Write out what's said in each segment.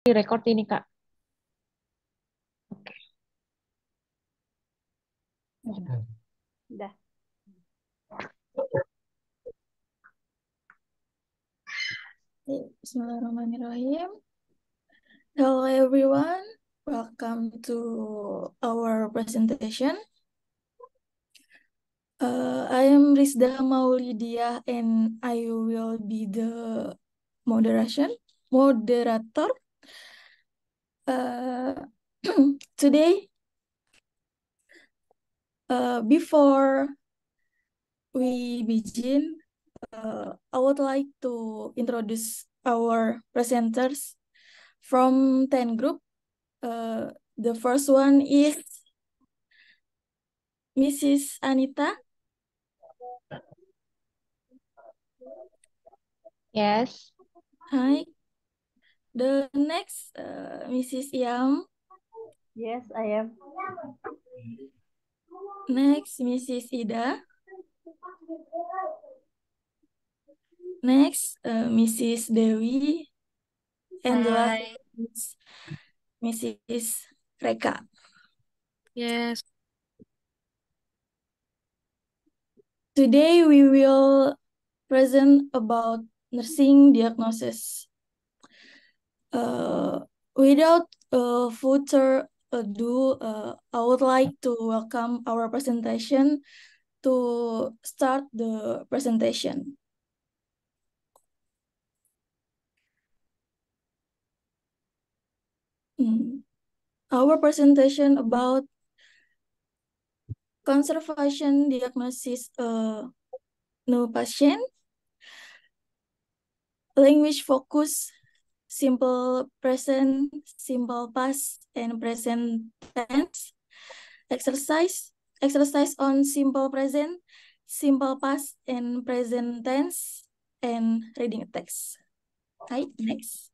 Record ini, Kak. Oke. Udah. Bismillahirrahmanirrahim. Hello everyone, welcome to our presentation. I am Rizda Maulidia and I will be the moderator. Today, before we begin, I would like to introduce our presenters from 10 group. The first one is Mrs. Anita. Yes. Hi. The next, Mrs. Yam. Yes, I am. Next, Mrs. Ida. Next, Mrs. Dewi. And the last is Mrs. Reka. Yes. Today we will present about nursing diagnosis. Without further ado, I would like to welcome our presentation to start the presentation. Our presentation about conservation diagnosis new patient, language focus, simple present, simple past, and present tense, exercise on simple present, simple past, and present tense, and reading a text. Right, next.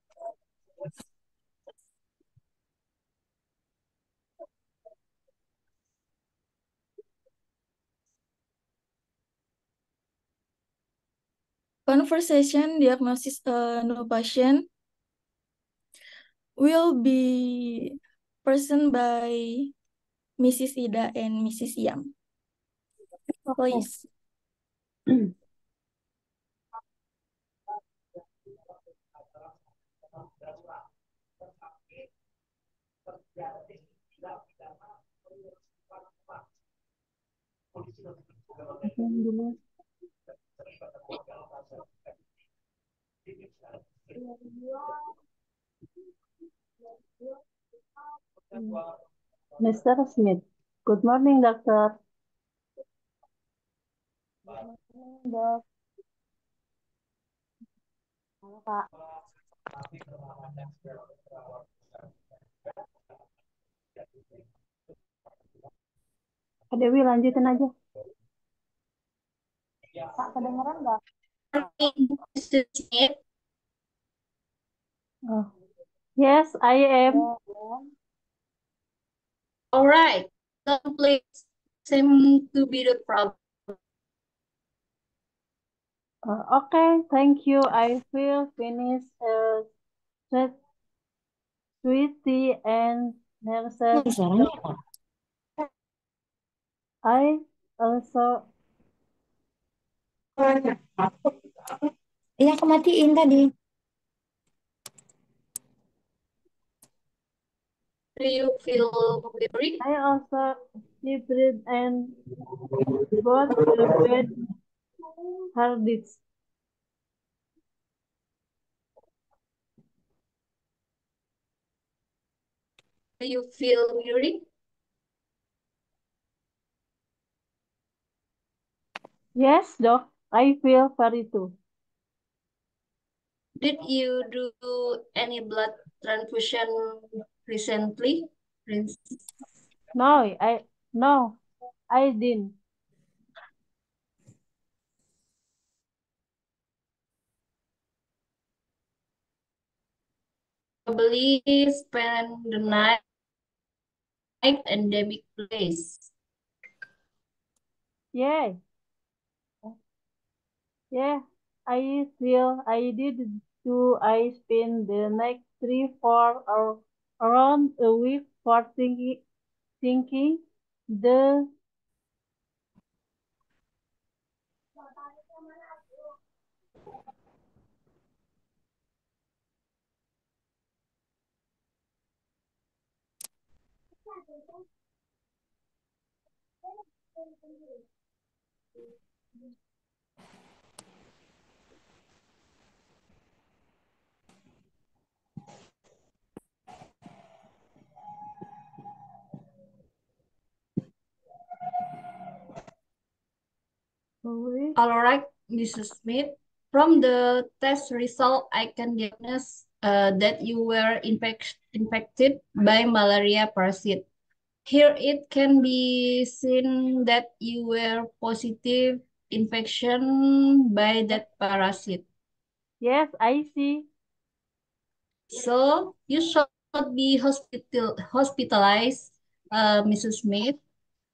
Conversation diagnosis new patient will be present by Mrs. Ida and Mrs. Yam. Please. Mr. Smith. Good morning, doctor. Good morning, Dok. Halo, Kak. Kak Dewi, lanjutin aja. Kak, kedengeran nggak? Mr. Smith. Oh. Yes, I am. All right. Conflict seem to be the problem. Okay, thank you. I will finish sweetie and nurses. I also. Iya, aku matiin tadi. Do you feel weary? I also sleep and both the bed hurts. Do you feel weary? Yes, Doc. I feel very too. Did you do any blood transfusion recently? No, I didn't. Probably spend the night endemic place. Yeah. Yeah, I feel I did too. I spent the next 3 for around a week for thinking the week. All right, Mrs. Smith. From the test result, I can diagnose that you were infected by malaria parasite. Here it can be seen that you were positive infection by that parasite. Yes, I see. So you should be hospitalized, Mrs. Smith,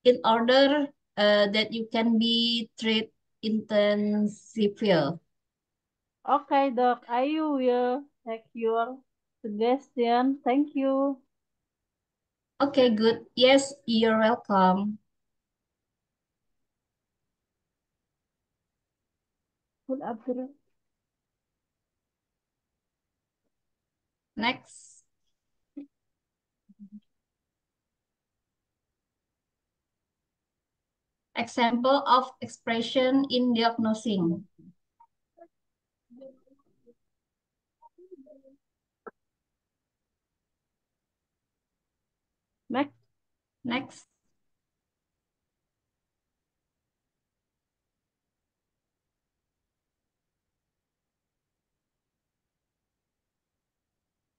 in order that you can be treated intensively. Okay, Doc, I will take your suggestion. Thank you. Okay, good. Yes, you're welcome. Good afternoon. Next. Example of expression in diagnosing. Next. Next.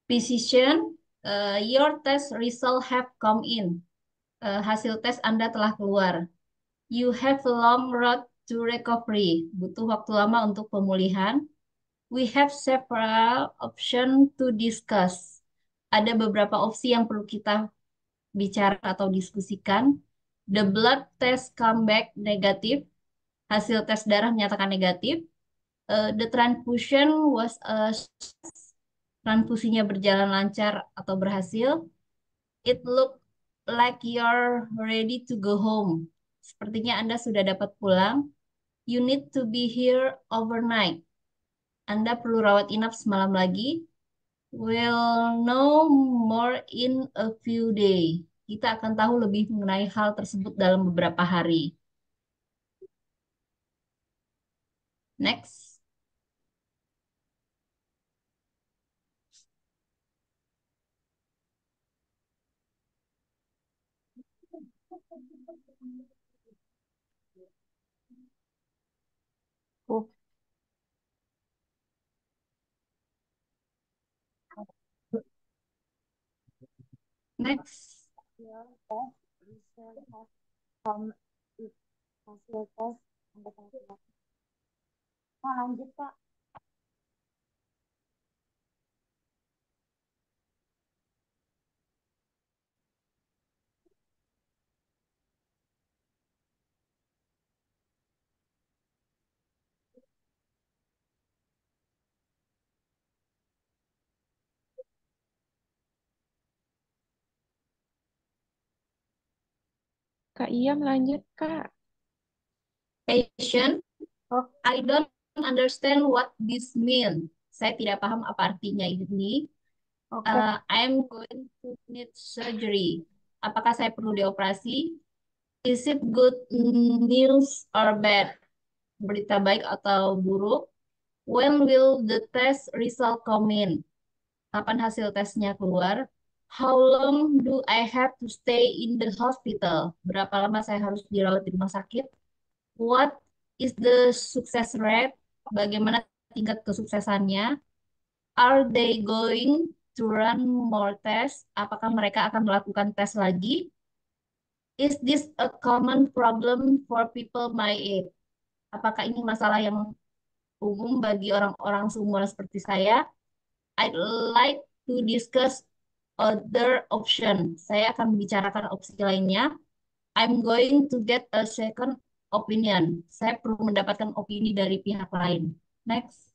Physician, your test result have come in. Hasil tes Anda telah keluar. You have a long road to recovery. Butuh waktu lama untuk pemulihan. We have several options to discuss. Ada beberapa opsi yang perlu kita bicara atau diskusikan. The blood test come back negative. Hasil tes darah menyatakan negatif. The transfusion was a transfusinya berjalan lancar atau berhasil. It look like you're ready to go home. Sepertinya Anda sudah dapat pulang. You need to be here overnight. Anda perlu rawat inap semalam lagi. We'll know more in a few days. Kita akan tahu lebih mengenai hal tersebut dalam beberapa hari. Next. Oh, Next. Hasil tes Anda telah keluar. Nah, lanjut, Pak. Kak Iyam lanjut, Kak. Patient. oh, I don't understand what this mean. Saya tidak paham apa artinya ini. okay. I'm going to need surgery. Apakah saya perlu dioperasi? Is it good news or bad? Berita baik atau buruk? When will the test result come in? Kapan hasil tesnya keluar? How long do I have to stay in the hospital? Berapa lama saya harus dirawat di rumah sakit? What is the success rate? Bagaimana tingkat kesuksesannya? Are they going to run more tests? Apakah mereka akan melakukan tes lagi? Is this a common problem for people my age? Apakah ini masalah yang umum bagi orang-orang seumuran seperti saya? I'd like to discuss other option. Saya akan membicarakan opsi lainnya. I'm going to get a second opinion. Saya perlu mendapatkan opini dari pihak lain. Next.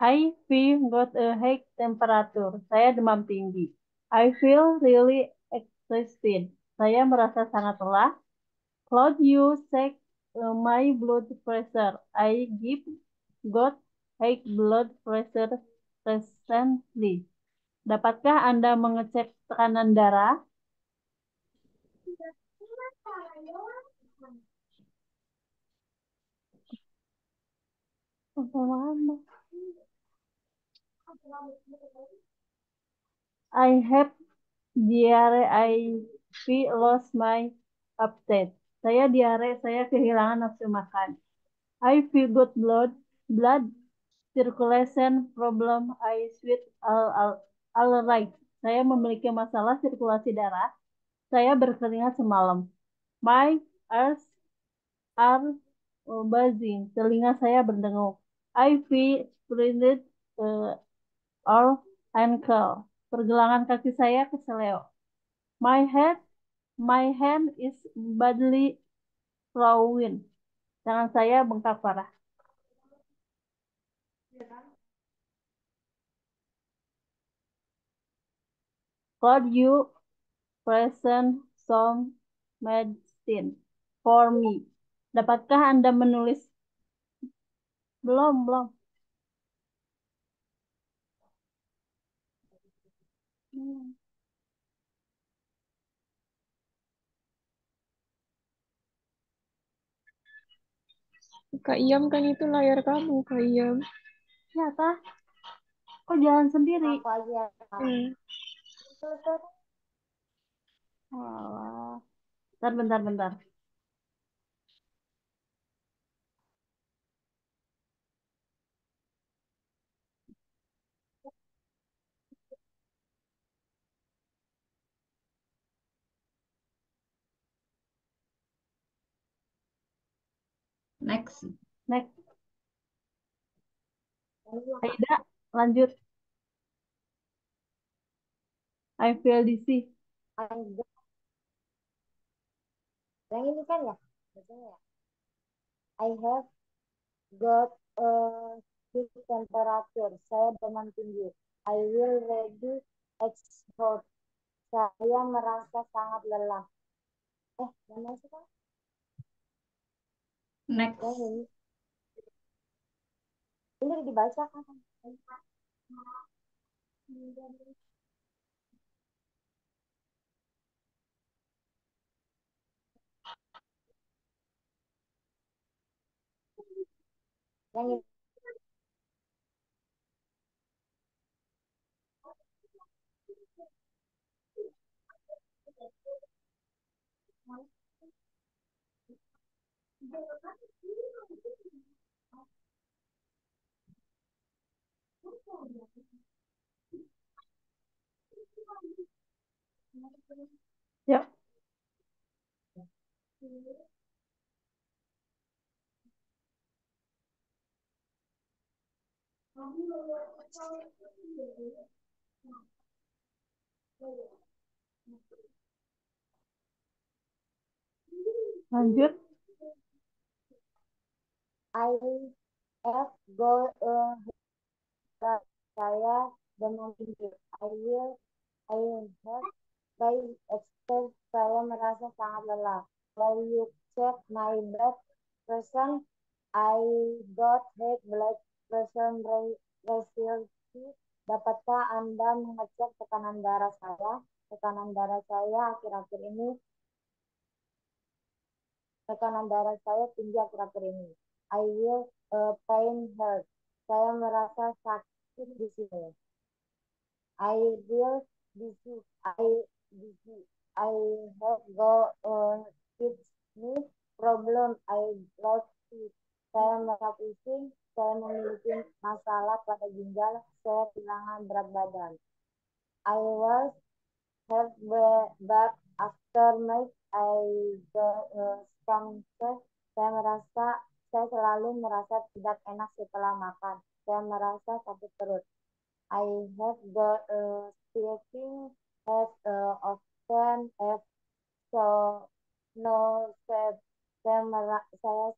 I've got a high temperature. Saya demam tinggi. I feel really exhausted. Saya merasa sangat lelah. Could you check my blood pressure? I give got high blood pressure recently. Dapatkah Anda mengecek tekanan darah? I have diare. I lost my appetite. Saya diare. Saya kehilangan nafsu makan. I feel good blood circulation problem. I sweat all right. Saya memiliki masalah sirkulasi darah. Saya berkeringat semalam. My ears are buzzing. Telinga saya berdengung. I feel sprained or ankle. Pergelangan kaki saya keseleo. My head, my hand is badly swollen. Tangan saya bengkak parah. Could you present some medicine for me? Dapatkah Anda menulis? Belum. Kak Iyam kan itu layar kamu, Kak Iyam. Nyata? Kok jalan sendiri? Aku aja. Hmm. Walah. Bentar. Next. Next. Aida, lanjut. I feel dizzy. Yang ini kan ya, biasanya ya. I have got a high temperature. Saya demam tinggi. I will ready exhaust. Saya merasa sangat lelah. Mana sih kan? Next. Yang ini. Ini udah dibaca kan? Yang ini. Yuk. Lanjut. I have got a saya demam tinggi. I have by express saya merasa sangat lelah. Will you check my blood pressure? I got high blood pressure recently. Dapatkah Anda mengecek tekanan darah saya? Tekanan darah saya akhir-akhir ini. Tekanan darah saya tinggi akhir-akhir ini. I will pain hurt. Saya merasa sakit di sini. I will busy. I have got kidney problem. I lost it. Saya merasa pusing. Saya memiliki masalah pada ginjal. Saya kehilangan berat badan. I was hurt but after night I got stomach. Saya selalu merasa tidak enak setelah makan. Saya merasa sakit perut. I have got sweating as often as so no saya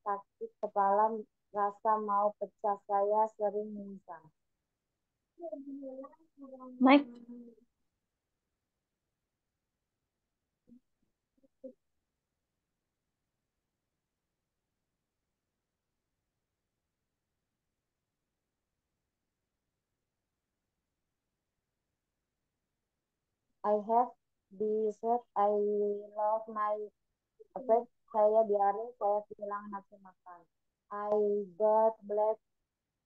sakit kepala rasa mau pecah saya sering pingsan. Next. I have decided I love my pet. Saya biarin saya kehilangan nafsu makan. I got black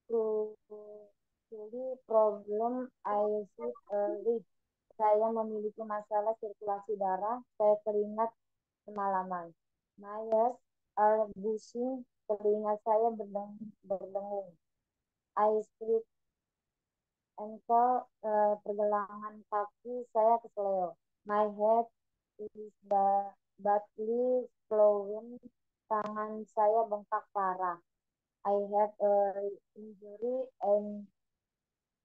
truly problem I should read. Saya memiliki masalah sirkulasi darah. Saya keringat semalaman. My ears are buzzing. Telinga saya berdengung. I sleep ankle, pergelangan kaki saya kesleo. My head is badly swollen. Tangan saya bengkak parah. I have a injury and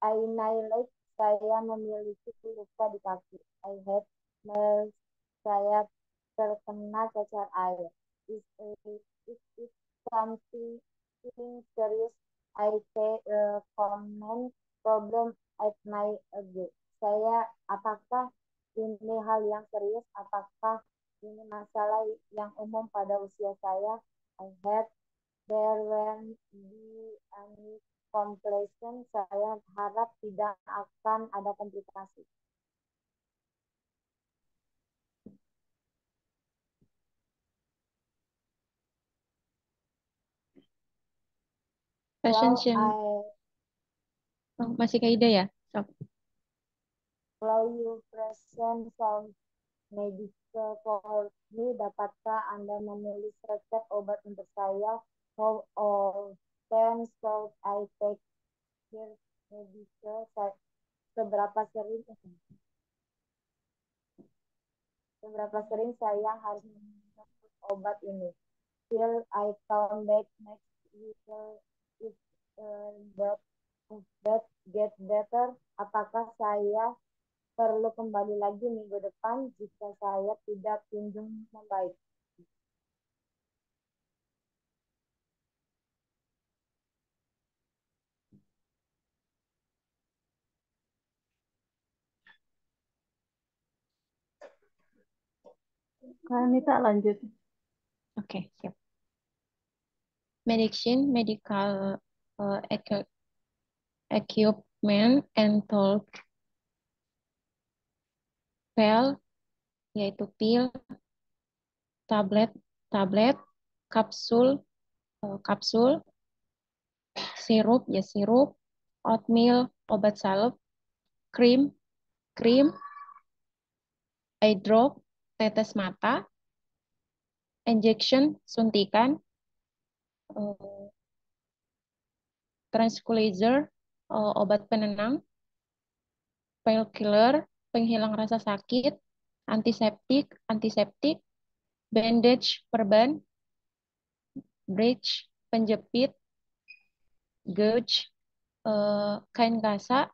I my leg. Saya memiliki luka di kaki. I have nails. Saya terkena cacar air. Is it something serious? I say comment problem at my age. Saya, apakah ini hal yang serius? Apakah ini masalah yang umum pada usia saya? I had there won't be any complication. Saya harap tidak akan ada komplikasi. Passion Kalau masih Kak Ida ya? Sok. you present some medical for me, dapatkah Anda menulis resep obat untuk saya? How often should I take your medical? Seberapa sering saya harus minum obat ini? Till I come back next week, if that get better. Apakah saya perlu kembali lagi minggu depan jika saya tidak kunjung membaik? Kak Anita lanjut. Oke, siap. Medical equipment and tool pill, yaitu pil, tablet, kapsul, sirup, oatmeal, obat salep, krim, eye drop, tetes mata, injection, suntikan, tranquilizer, obat penenang, painkiller, penghilang rasa sakit, antiseptik, bandage, perban, bridge, penjepit, gauge, kain kasa,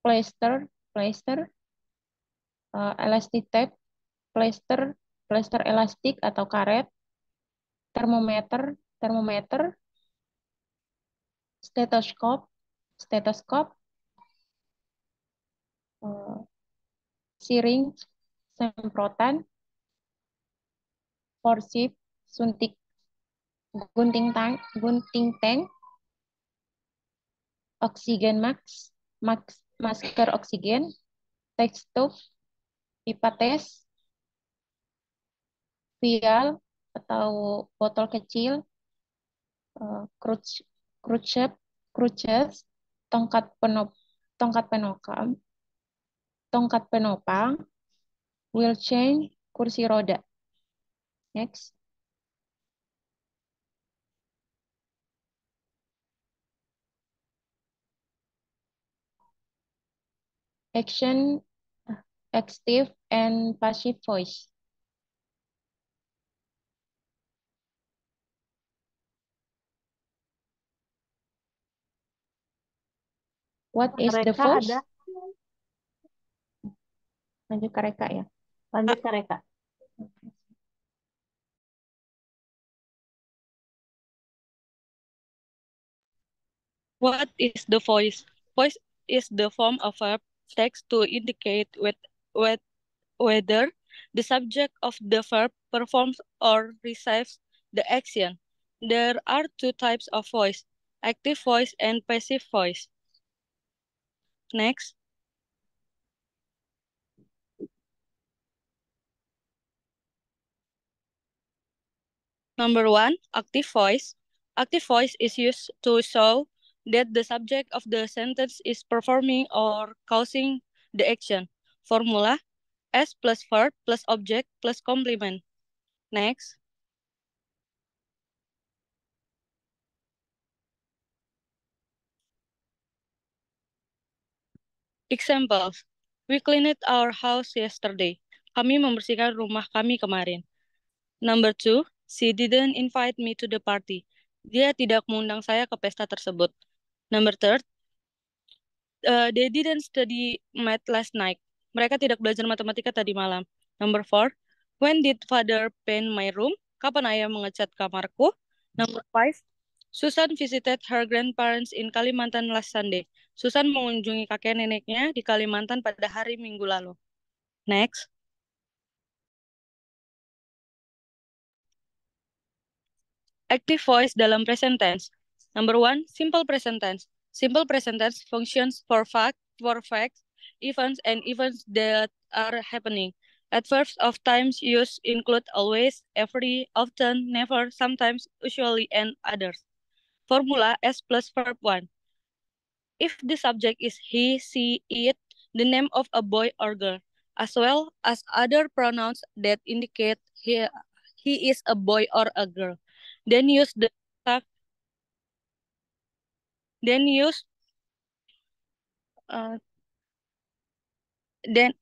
plester, elastic tape, plester elastik atau karet, termometer, stetoskop, siring, semprotan, forceps, suntik, gunting tank, oksigen masker oksigen, test tube, pipa tes, vial atau botol kecil, crutches, tongkat penopang, wheelchair, kursi roda. Next. Action, active and passive voice. What is the Reka voice? ada. Lanjut ke Reka ya. Lanjut ke Reka. What is the voice? Voice is the form of verb text to indicate whether the subject of the verb performs or receives the action. There are two types of voice, active voice and passive voice. Next. Number one, active voice. Active voice is used to show that the subject of the sentence is performing or causing the action. Formula: S plus verb plus object plus complement. Next. Examples. We cleaned our house yesterday. Kami membersihkan rumah kami kemarin. Number two, she didn't invite me to the party. Dia tidak mengundang saya ke pesta tersebut. Number third, they didn't study math last night. Mereka tidak belajar matematika tadi malam. Number four, when did father paint my room? Kapan ayah mengecat kamarku? Number five, Susan visited her grandparents in Kalimantan last Sunday. Susan mengunjungi kakek neneknya di Kalimantan pada hari Minggu lalu. Next. Active voice dalam present tense. Number one, simple present tense. Simple present tense functions for facts, events, and events that are happening. Adverbs of times used include always, every, often, never, sometimes, usually, and others. Formula S plus verb 1. If the subject is he, she, it, the name of a boy or girl, as well as other pronouns that indicate he is a boy or a girl. Then use the then use then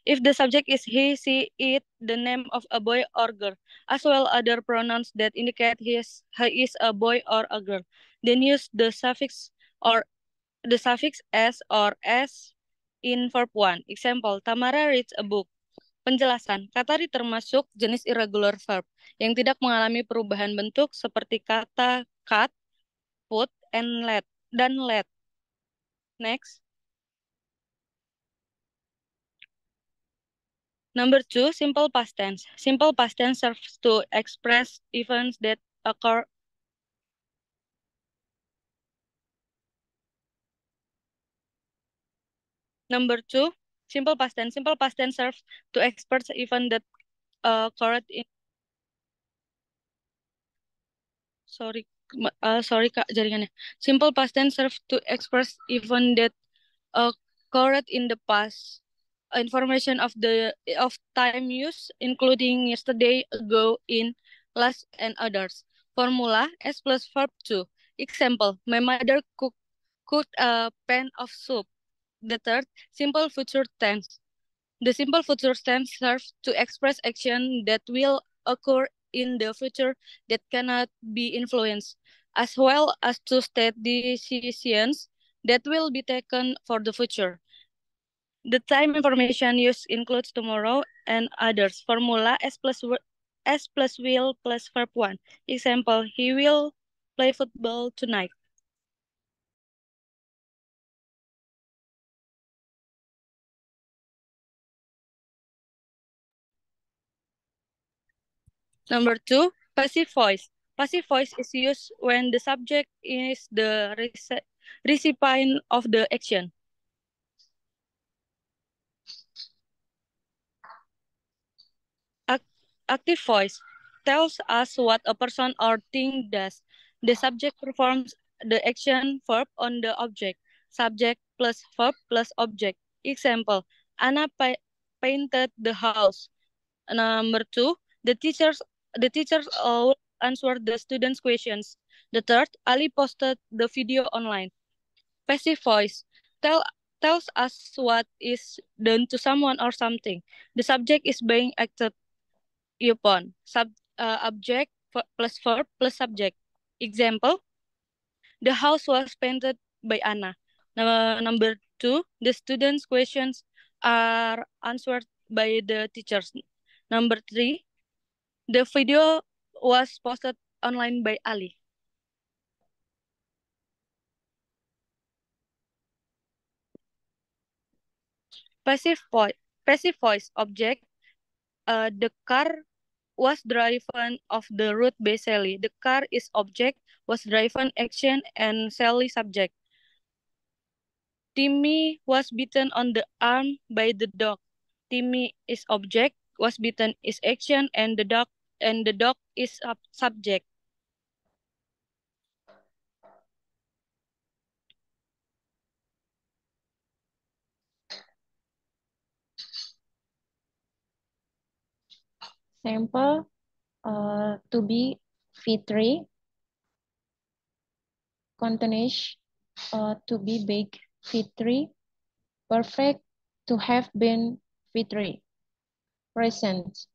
if the subject is he, she, it, the name of a boy or girl, as well other pronouns that indicate he is a boy or a girl. Then use the suffix s or s in verb 1. Example, Tamara reads a book. Penjelasan, kata read termasuk jenis irregular verb yang tidak mengalami perubahan bentuk seperti kata cut, put, and let, dan let. Next. Number two, simple past tense. Simple past tense serves to express events that occur. Number two, simple past tense. Simple past tense serves to express event that occurred in. Sorry Kak, jaringannya. Simple past tense serves to express event that occurred in the past. Information of time use, including yesterday, ago, in, last, and others. Formula S plus verb 2. Example, my mother cooked a pan of soup. The third, simple future tense. The simple future tense serves to express action that will occur in the future that cannot be influenced, as well as to state decisions that will be taken for the future. The time information used includes tomorrow and others. Formula S plus will plus verb 1. Example, he will play football tonight. Number two, passive voice. Passive voice is used when the subject is the recipient of the action. Active voice tells us what a person or thing does. The subject performs the action verb on the object. Subject plus verb plus object. Example, Anna painted the house. Number two, the teachers all answered the students' questions. The third, Ali posted the video online. Passive voice tells us what is done to someone or something. The subject is being acted upon. Object plus verb plus subject. Example, the house was painted by Anna. Number two, the students' questions are answered by the teachers. Number three, the video was posted online by Ali. Passive voice object. The car was driven off the road by Sally. The car is object, was driven action, and Sally subject. Timmy was bitten on the arm by the dog. Timmy is object, was bitten is action, and the dog is subject. Sample to be Fitri, continuous to be big Fitri, perfect to have been Fitri, present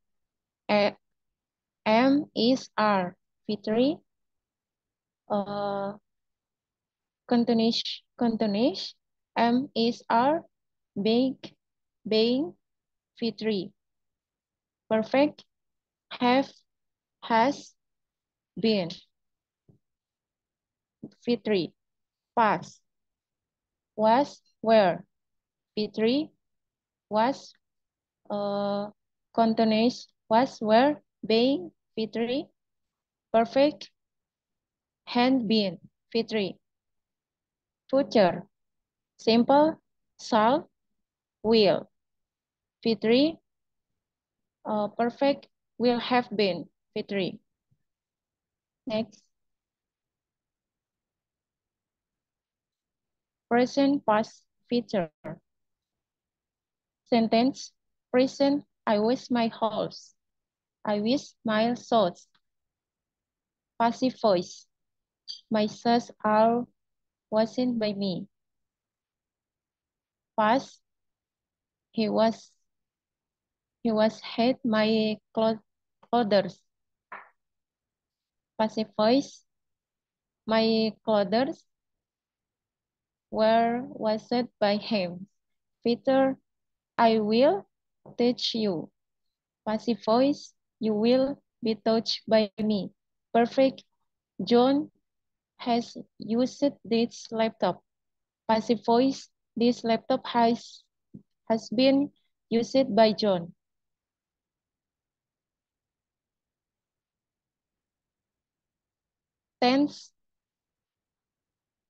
am is are Fitri, continuous am is are big being Fitri, perfect have has been Fitri, past was were Fitri was continuous was were being Fitri, perfect had been Fitri, future simple shall will Fitri, perfect will have been Fitri. Next, present past future sentence. Present, I wish my horse. I wish my thoughts. Passive voice, my thoughts are wasn't by me. Past, he was had my clothes. Passive voice, my clothes were washed by him. Peter, I will teach you. Passive voice, you will be touched by me. Perfect, John has used this laptop. Passive voice, this laptop has been used by John. Tense,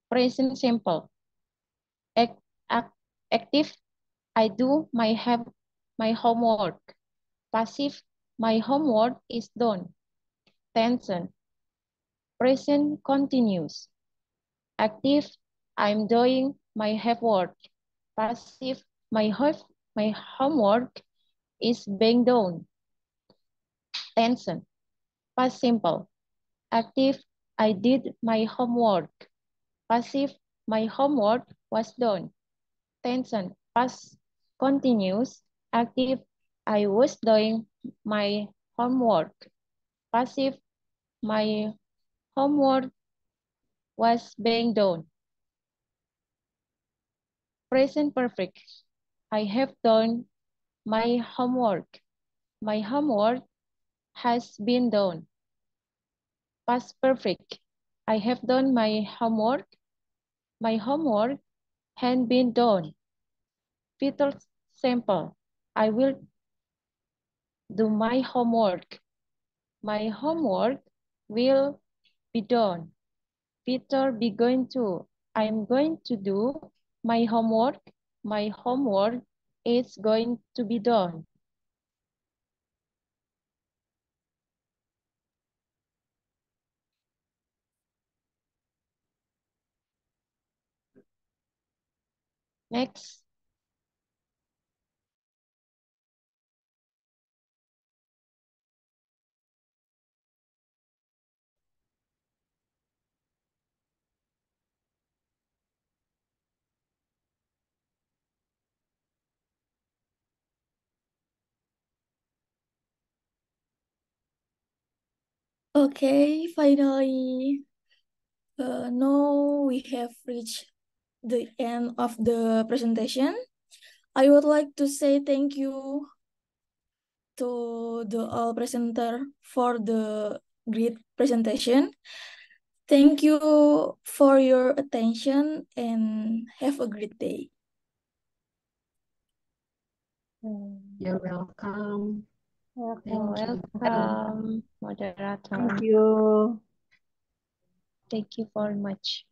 present simple. Active, I do my homework. Passive, my homework is done. Tension, present continuous. Active, I'm doing my homework. Passive, my homework is being done. Tension, past simple. Active, I did my homework. Passive, my homework was done. Tension, past continuous. Active, I was doing my homework. Passive, my homework was being done. Present perfect, I have done my homework. My homework has been done. Past perfect, I have done my homework. My homework has been done. Future simple, I will do my homework. My homework will be done. Peter be going to. I'm going to do my homework. My homework is going to be done. Next. Okay, finally, now we have reached the end of the presentation. I would like to say thank you to the all presenter for the great presentation. Thank you for your attention and have a great day. You're welcome. Welcome. Thank you. Welcome, moderator. Thank you. Thank you very much.